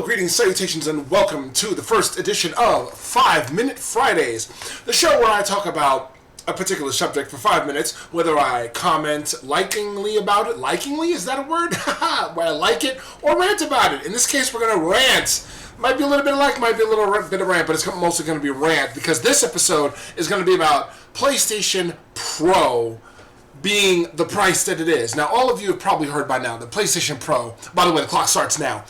Hello, greetings, salutations, and welcome to the first edition of 5 Minute Fridays, the show where I talk about a particular subject for 5 minutes, whether I comment likingly about it. Likingly? Is that a word? Where I like it, or rant about it. In this case, we're going to rant. Might be a little bit of like, might be a little bit of rant, but it's mostly going to be rant, because this episode is going to be about PlayStation Pro being the price that it is. Now, all of you have probably heard by now that PlayStation Pro, by the way, the clock starts now.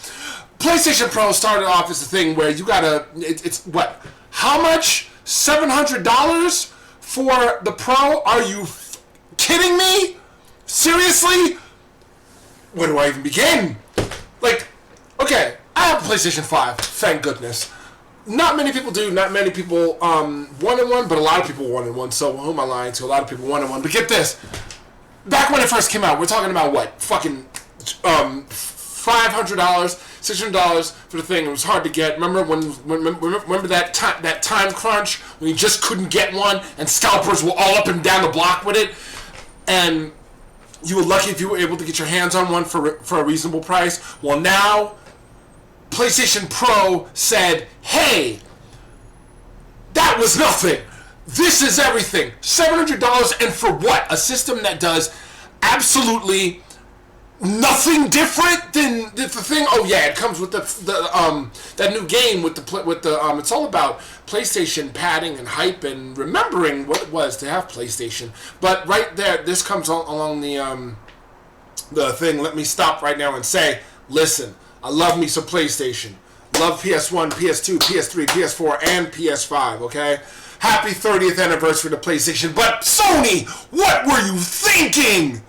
PlayStation Pro started off as a thing where you gotta, it's what? How much? $700 for the Pro? Are you kidding me? Seriously? Where do I even begin? Like, okay, I have a PlayStation 5, thank goodness. Not many people do, not many people one-on-one, but a lot of people one-on-one, so who am I lying to? A lot of people one-on-one. But get this, back when it first came out, we're talking about what? Fucking $500, $600 for the thing. It was hard to get. Remember remember that time crunch when you just couldn't get one, and scalpers were all up and down the block with it, and you were lucky if you were able to get your hands on one for a reasonable price. Well, now PlayStation Pro said, hey, that was nothing. This is everything. $700, and for what? A system that does absolutely nothing different than the thing. Oh yeah, it comes with the that new game with the it's all about PlayStation padding and hype and remembering what it was to have PlayStation. But right there, this comes along the thing. Let me stop right now and say, listen, I love me some PlayStation. Love PS1, PS2, PS3, PS4, and PS5, okay? Happy 30th anniversary to PlayStation. But Sony, what were you thinking?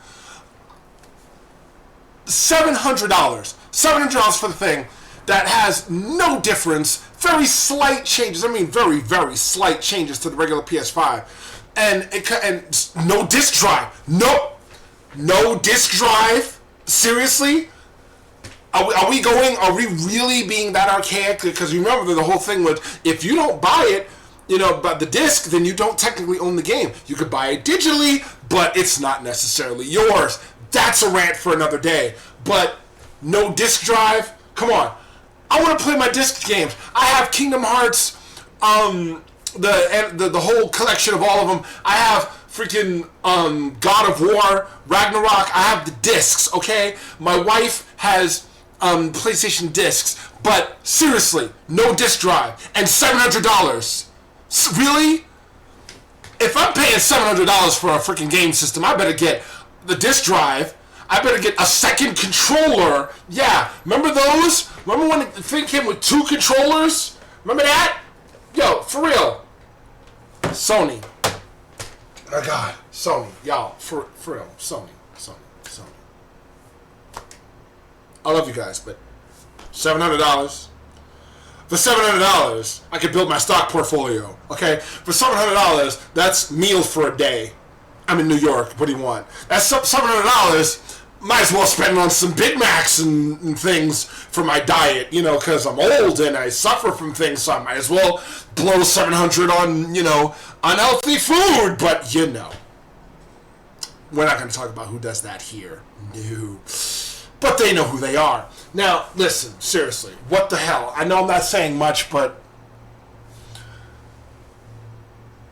$700. $700 for the thing that has no difference. Very slight changes. I mean, very, very slight changes to the regular PS5. And no disc drive. No disc drive? Seriously? Are we really being that archaic? Because remember, the whole thing was, if you don't buy it, but the disc, then you don't technically own the game. You could buy it digitally, but it's not necessarily yours. That's a rant for another day. But no disc drive? Come on. I want to play my disc games. I have Kingdom Hearts, the whole collection of all of them. I have freaking God of War, Ragnarok. I have the discs, okay? My wife has PlayStation discs, but seriously, no disc drive and $700. Really? If I'm paying $700 for a freaking game system, I better get the disc drive. I better get a second controller. Yeah, remember those? Remember when the thing came with 2 controllers? Remember that? Yo, for real. Sony. My God, Sony, y'all, for real, Sony. I love you guys, but $700. For $700, I could build my stock portfolio, okay? For $700, that's meal for a day. I'm in New York, what do you want? That's $700, might as well spend on some Big Macs and things for my diet, because I'm old and I suffer from things, so I might as well blow $700 on, unhealthy food, but we're not going to talk about who does that here. No. But they know who they are. Now, listen, seriously, what the hell? I know I'm not saying much, but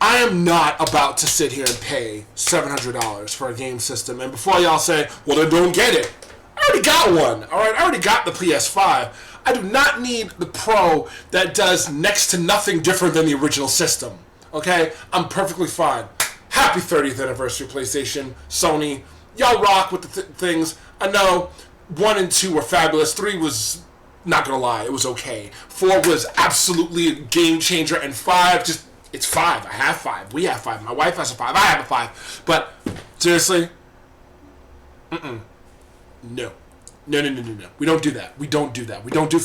I am not about to sit here and pay $700 for a game system. And before y'all say, well, then don't get it. I already got one, all right? I already got the PS5. I do not need the Pro that does next to nothing different than the original system, okay? I'm perfectly fine. Happy 30th anniversary, PlayStation, Sony. Y'all rock with the things. I know 1 and 2 were fabulous. 3 was, not gonna lie, it was okay. 4 was absolutely a game changer, and 5 just, it's 5. I have 5. We have 5. My wife has a 5. I have a 5. But seriously, no. No. We don't do that. We don't do $500. We don't do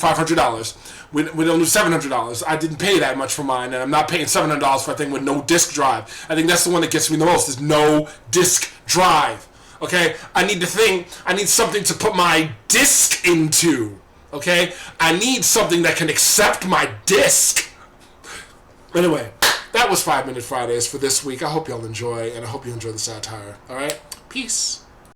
$700. I didn't pay that much for mine, and I'm not paying $700 for a thing with no disc drive. I think that's the one that gets me the most, is no disc drive. Okay? I need something to put my disc into. Okay? I need something that can accept my disc. Anyway, that was 5 Minute Fridays for this week. I hope y'all enjoy, and I hope you enjoy the satire. Alright? Peace.